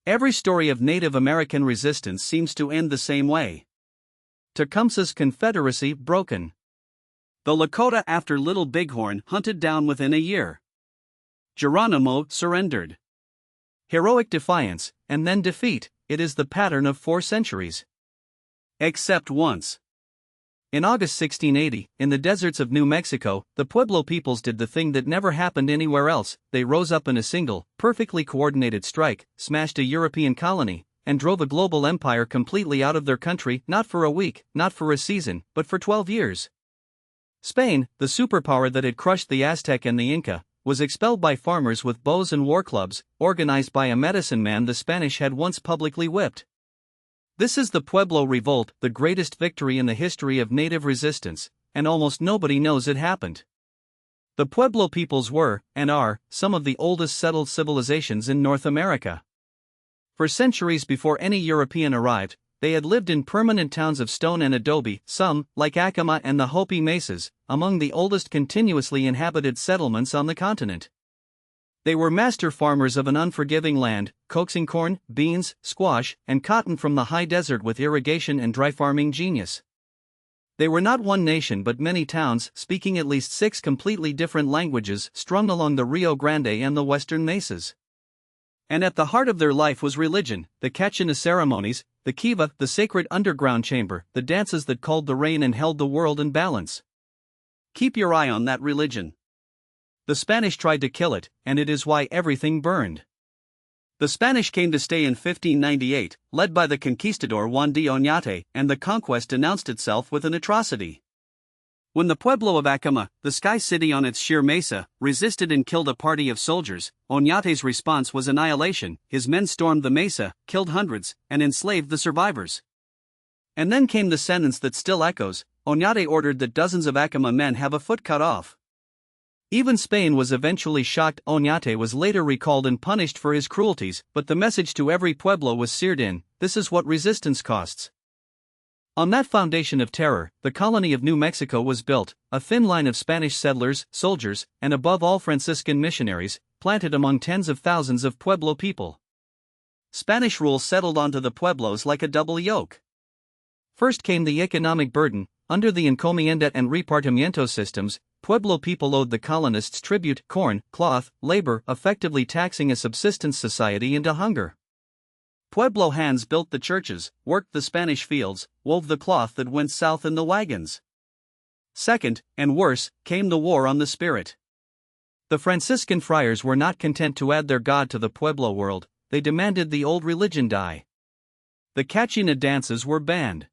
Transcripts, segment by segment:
Every story of Native American resistance seems to end the same way. Tecumseh's Confederacy broken. The Lakota after Little Bighorn hunted down within a year. Geronimo surrendered. Heroic defiance, and then defeat, it is the pattern of 4 centuries. Except once. In August 1680, in the deserts of New Mexico, the Pueblo peoples did the thing that never happened anywhere else. They rose up in a single, perfectly coordinated strike, smashed a European colony, and drove a global empire completely out of their country, not for a week, not for a season, but for 12 years. Spain, the superpower that had crushed the Aztec and the Inca, was expelled by farmers with bows and war clubs, organized by a medicine man the Spanish had once publicly whipped. This is the Pueblo Revolt, the greatest victory in the history of native resistance, and almost nobody knows it happened. The Pueblo peoples were, and are, some of the oldest settled civilizations in North America. For centuries before any European arrived, they had lived in permanent towns of stone and adobe, some, like Acoma and the Hopi Mesas, among the oldest continuously inhabited settlements on the continent. They were master farmers of an unforgiving land, coaxing corn, beans, squash, and cotton from the high desert with irrigation and dry farming genius. They were not one nation but many towns, speaking at least 6 completely different languages strung along the Rio Grande and the western mesas. And at the heart of their life was religion, the Kachina ceremonies, the kiva, the sacred underground chamber, the dances that called the rain and held the world in balance. Keep your eye on that religion. The Spanish tried to kill it, and it is why everything burned. The Spanish came to stay in 1598, led by the conquistador Juan de Oñate, and the conquest announced itself with an atrocity. When the Pueblo of Acoma, the sky city on its sheer mesa, resisted and killed a party of soldiers, Oñate's response was annihilation. His men stormed the mesa, killed hundreds, and enslaved the survivors. And then came the sentence that still echoes: Oñate ordered that dozens of Acoma men have a foot cut off. Even Spain was eventually shocked. Oñate was later recalled and punished for his cruelties, but the message to every Pueblo was seared in: this is what resistance costs. On that foundation of terror, the colony of New Mexico was built, a thin line of Spanish settlers, soldiers, and above all Franciscan missionaries, planted among tens of thousands of Pueblo people. Spanish rule settled onto the Pueblos like a double yoke. First came the economic burden. Under the encomienda and repartimiento systems, Pueblo people owed the colonists tribute, corn, cloth, labor, effectively taxing a subsistence society into hunger. Pueblo hands built the churches, worked the Spanish fields, wove the cloth that went south in the wagons. Second, and worse, came the war on the spirit. The Franciscan friars were not content to add their god to the Pueblo world, they demanded the old religion die. The Kachina dances were banned.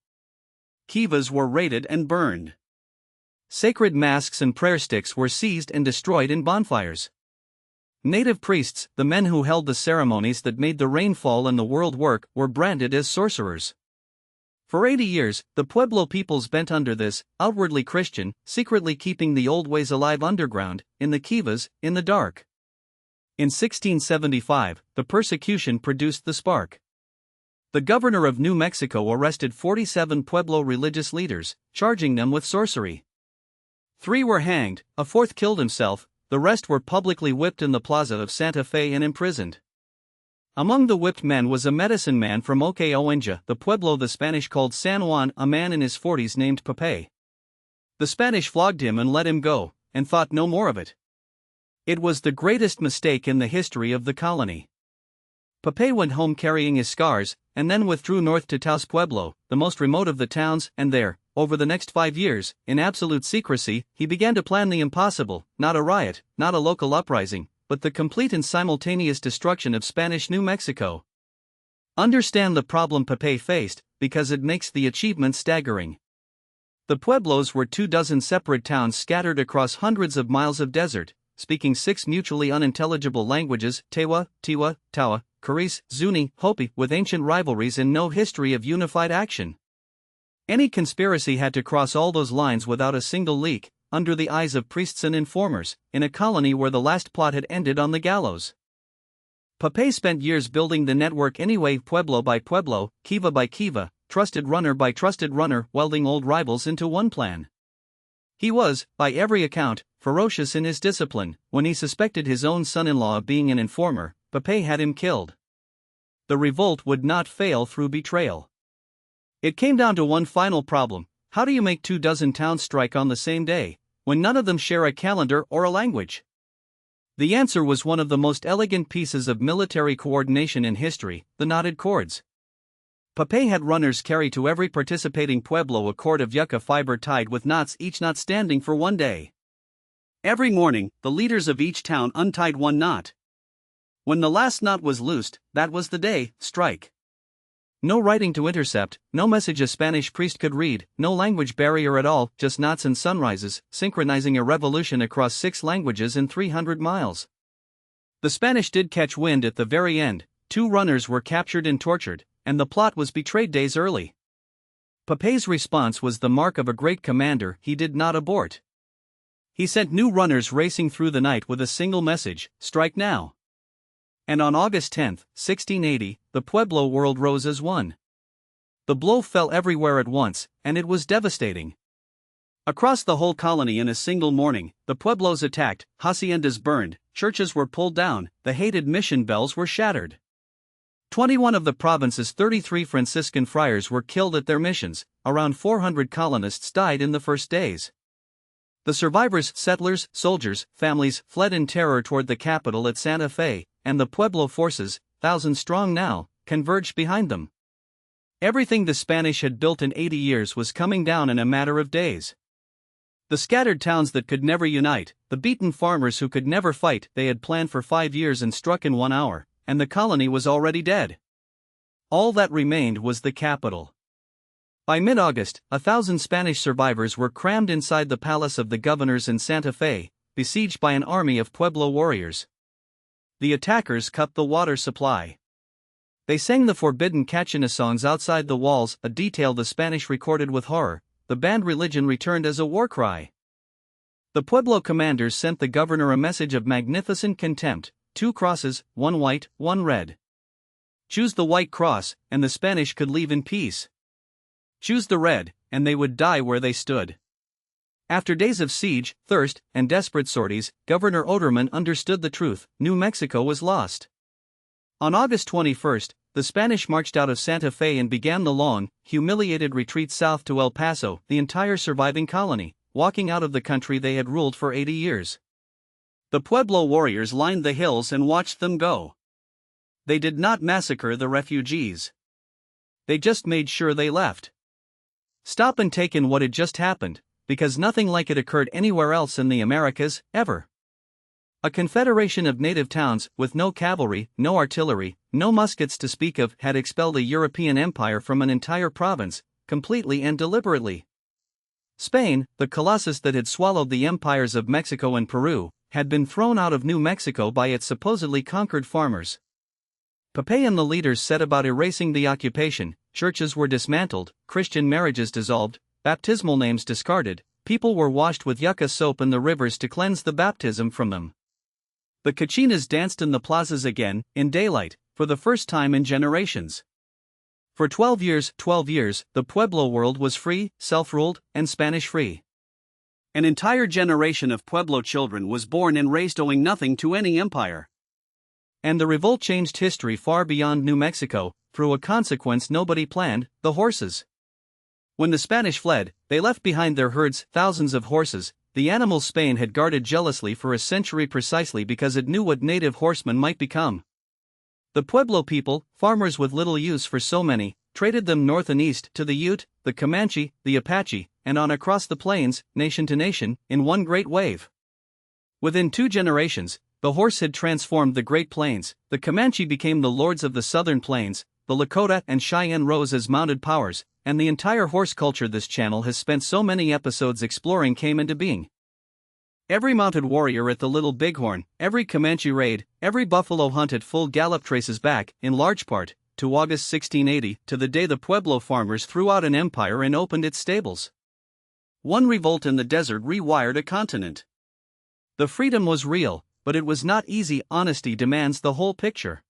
Kivas were raided and burned. Sacred masks and prayer sticks were seized and destroyed in bonfires. Native priests, the men who held the ceremonies that made the rain fall and the world work, were branded as sorcerers. For 80 years, the Pueblo peoples bent under this, outwardly Christian, secretly keeping the old ways alive underground, in the kivas, in the dark. In 1675, the persecution produced the spark. The governor of New Mexico arrested 47 Pueblo religious leaders, charging them with sorcery. 3 were hanged, a 4th killed himself, the rest were publicly whipped in the plaza of Santa Fe and imprisoned. Among the whipped men was a medicine man from Oque-Oenja, the Pueblo the Spanish called San Juan, a man in his 40s named Pepe. The Spanish flogged him and let him go, and thought no more of it. It was the greatest mistake in the history of the colony. Pepe went home carrying his scars, and then withdrew north to Taos Pueblo, the most remote of the towns, and there, over the next 5 years, in absolute secrecy, he began to plan the impossible, not a riot, not a local uprising, but the complete and simultaneous destruction of Spanish New Mexico. Understand the problem Pepe faced, because it makes the achievement staggering. The Pueblos were 24 separate towns scattered across hundreds of miles of desert, speaking 6 mutually unintelligible languages: Tewa, Tiwa, Tawa, Caris, Zuni, Hopi, with ancient rivalries and no history of unified action. Any conspiracy had to cross all those lines without a single leak, under the eyes of priests and informers, in a colony where the last plot had ended on the gallows. Pepe spent years building the network anyway, Pueblo by Pueblo, Kiva by Kiva, trusted runner by trusted runner, welding old rivals into one plan. He was, by every account, ferocious in his discipline. When he suspected his own son-in-law of being an informer, Pepe had him killed. the revolt would not fail through betrayal. It came down to one final problem: how do you make 24 towns strike on the same day, when none of them share a calendar or a language? The answer was one of the most elegant pieces of military coordination in history: the knotted cords. Papé had runners carry to every participating pueblo a cord of yucca fiber tied with knots, each knot standing for one day. Every morning, the leaders of each town untied one knot. When the last knot was loosed, that was the day: strike. No writing to intercept, no message a Spanish priest could read, no language barrier at all, just knots and sunrises, synchronizing a revolution across 6 languages in 300 miles. The Spanish did catch wind at the very end. 2 runners were captured and tortured, and the plot was betrayed days early. Papé's response was the mark of a great commander: he did not abort. He sent new runners racing through the night with a single message: strike now. And on August 10, 1680, the Pueblo world rose as one. The blow fell everywhere at once, and it was devastating. Across the whole colony in a single morning, the pueblos attacked, haciendas burned, churches were pulled down, the hated mission bells were shattered. 21 of the province's 33 Franciscan friars were killed at their missions. Around 400 colonists died in the first days. The survivors, settlers, soldiers, families, fled in terror toward the capital at Santa Fe, and the Pueblo forces, thousands strong now, converged behind them. Everything the Spanish had built in 80 years was coming down in a matter of days. The scattered towns that could never unite, the beaten farmers who could never fight, they had planned for 5 years and struck in 1 hour, and the colony was already dead. All that remained was the capital. By mid-August, 1,000 Spanish survivors were crammed inside the palace of the governors in Santa Fe, besieged by an army of Pueblo warriors. The attackers cut the water supply. They sang the forbidden Cachina songs outside the walls, a detail the Spanish recorded with horror. The banned religion returned as a war cry. The Pueblo commanders sent the governor a message of magnificent contempt: 2 crosses, 1 white, 1 red. Choose the white cross, and the Spanish could leave in peace. Choose the red, and they would die where they stood. After days of siege, thirst, and desperate sorties, Governor Oderman understood the truth: New Mexico was lost. On August 21, the Spanish marched out of Santa Fe and began the long, humiliated retreat south to El Paso, the entire surviving colony, walking out of the country they had ruled for 80 years. The Pueblo warriors lined the hills and watched them go. They did not massacre the refugees. They just made sure they left. Stop and take in what had just happened, because nothing like it occurred anywhere else in the Americas, ever. A confederation of native towns, with no cavalry, no artillery, no muskets to speak of, had expelled a European empire from an entire province, completely and deliberately. Spain, the colossus that had swallowed the empires of Mexico and Peru, had been thrown out of New Mexico by its supposedly conquered farmers. Papé and the leaders set about erasing the occupation. Churches were dismantled, Christian marriages dissolved, baptismal names discarded, people were washed with yucca soap in the rivers to cleanse the baptism from them. The Cachinas danced in the plazas again, in daylight, for the first time in generations. For 12 years, the Pueblo world was free, self-ruled, and Spanish-free. An entire generation of Pueblo children was born and raised owing nothing to any empire. And the revolt changed history far beyond New Mexico, through a consequence nobody planned: the horses. When the Spanish fled, they left behind their herds, thousands of horses, the animals Spain had guarded jealously for a century precisely because it knew what native horsemen might become. The Pueblo people, farmers with little use for so many, traded them north and east to the Ute, the Comanche, the Apache, and on across the plains, nation to nation, in one great wave. Within 2 generations, the horse had transformed the Great Plains. The Comanche became the lords of the southern plains, the Lakota and Cheyenne rose as mounted powers, and the entire horse culture this channel has spent so many episodes exploring came into being. Every mounted warrior at the Little Bighorn, every Comanche raid, every buffalo hunt at full gallop traces back, in large part, to August 1680, to the day the Pueblo farmers threw out an empire and opened its stables. One revolt in the desert rewired a continent. The freedom was real, but it was not easy. Honesty demands the whole picture.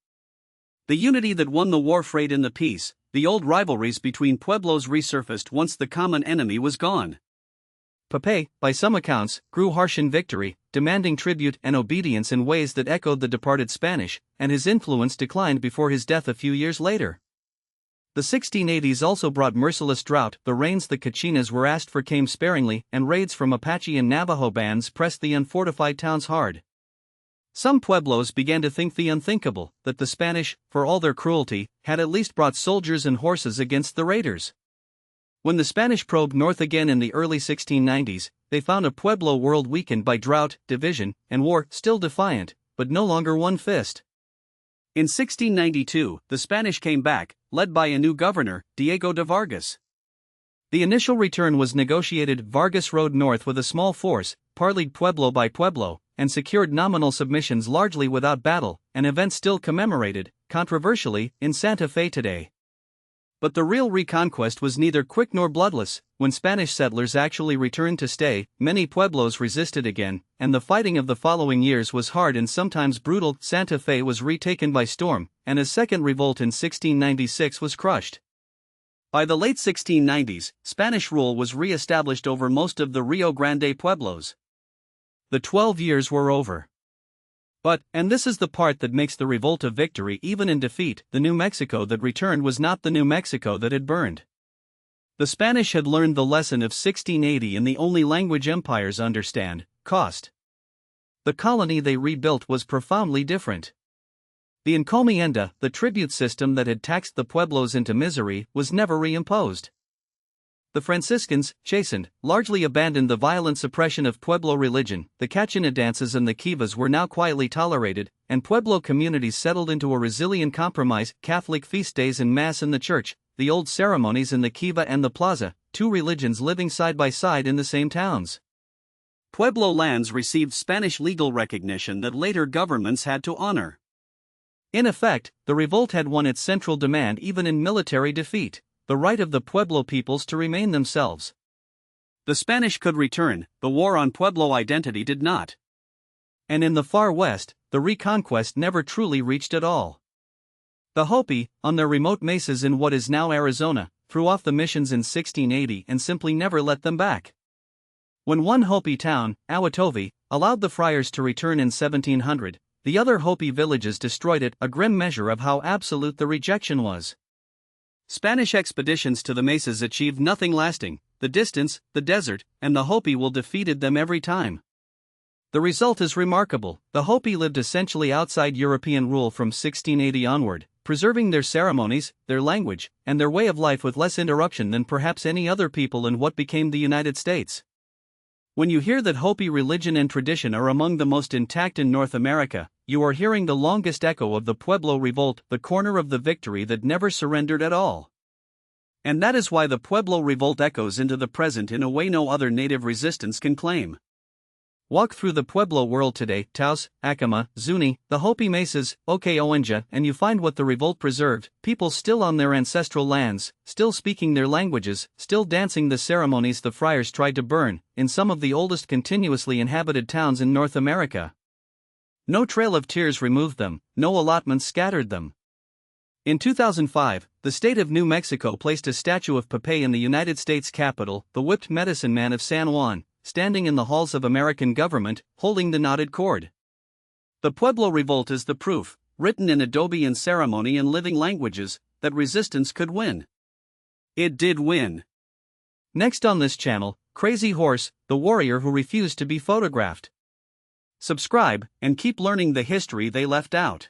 The unity that won the war frayed in the peace. The old rivalries between Pueblos resurfaced once the common enemy was gone. Pepe, by some accounts, grew harsh in victory, demanding tribute and obedience in ways that echoed the departed Spanish, and his influence declined before his death a few years later. The 1680s also brought merciless drought. The rains the Cachinas were asked for came sparingly, and raids from Apache and Navajo bands pressed the unfortified towns hard. Some Pueblos began to think the unthinkable, that the Spanish, for all their cruelty, had at least brought soldiers and horses against the raiders. When the Spanish probed north again in the early 1690s, they found a Pueblo world weakened by drought, division, and war, still defiant, but no longer one fist. In 1692, the Spanish came back, led by a new governor, Diego de Vargas. The initial return was negotiated. Vargas rode north with a small force, parleyed Pueblo by Pueblo, and secured nominal submissions largely without battle, an event still commemorated, controversially, in Santa Fe today. But the real reconquest was neither quick nor bloodless. When Spanish settlers actually returned to stay, many Pueblos resisted again, and the fighting of the following years was hard and sometimes brutal. Santa Fe was retaken by storm, and a second revolt in 1696 was crushed. By the late 1690s, Spanish rule was re-established over most of the Rio Grande Pueblos. The 12 years were over. But, and this is the part that makes the revolt a victory even in defeat, the New Mexico that returned was not the New Mexico that had burned. The Spanish had learned the lesson of 1680 in the only language empires understand: cost. The colony they rebuilt was profoundly different. The encomienda, the tribute system that had taxed the Pueblos into misery, was never reimposed. The Franciscans, chastened, largely abandoned the violent suppression of Pueblo religion. The Cachina dances and the kivas were now quietly tolerated, and Pueblo communities settled into a resilient compromise: Catholic feast days and Mass in the church, the old ceremonies in the kiva and the plaza, two religions living side by side in the same towns. Pueblo lands received Spanish legal recognition that later governments had to honor. In effect, the revolt had won its central demand even in military defeat: the right of the Pueblo peoples to remain themselves. The Spanish could return, the war on Pueblo identity did not. And in the far west, the reconquest never truly reached at all. The Hopi, on their remote mesas in what is now Arizona, threw off the missions in 1680 and simply never let them back. When one Hopi town, Awatovi, allowed the friars to return in 1700, the other Hopi villages destroyed it, a grim measure of how absolute the rejection was. Spanish expeditions to the mesas achieved nothing lasting: the distance, the desert, and the Hopi will defeated them every time. The result is remarkable: the Hopi lived essentially outside European rule from 1680 onward, preserving their ceremonies, their language, and their way of life with less interruption than perhaps any other people in what became the United States. When you hear that Hopi religion and tradition are among the most intact in North America, you are hearing the longest echo of the Pueblo Revolt, the corner of the victory that never surrendered at all. And that is why the Pueblo Revolt echoes into the present in a way no other native resistance can claim. Walk through the Pueblo world today, Taos, Acoma, Zuni, the Hopi Mesas, Oke-Owenja, and you find what the revolt preserved: people still on their ancestral lands, still speaking their languages, still dancing the ceremonies the friars tried to burn, in some of the oldest continuously inhabited towns in North America. No trail of tears removed them, no allotments scattered them. In 2005, the state of New Mexico placed a statue of Pepe in the United States Capitol, the whipped medicine man of San Juan, standing in the halls of American government, holding the knotted cord. The Pueblo Revolt is the proof, written in adobe and ceremony and living languages, that resistance could win. It did win. Next on this channel, Crazy Horse, the warrior who refused to be photographed. Subscribe, and keep learning the history they left out.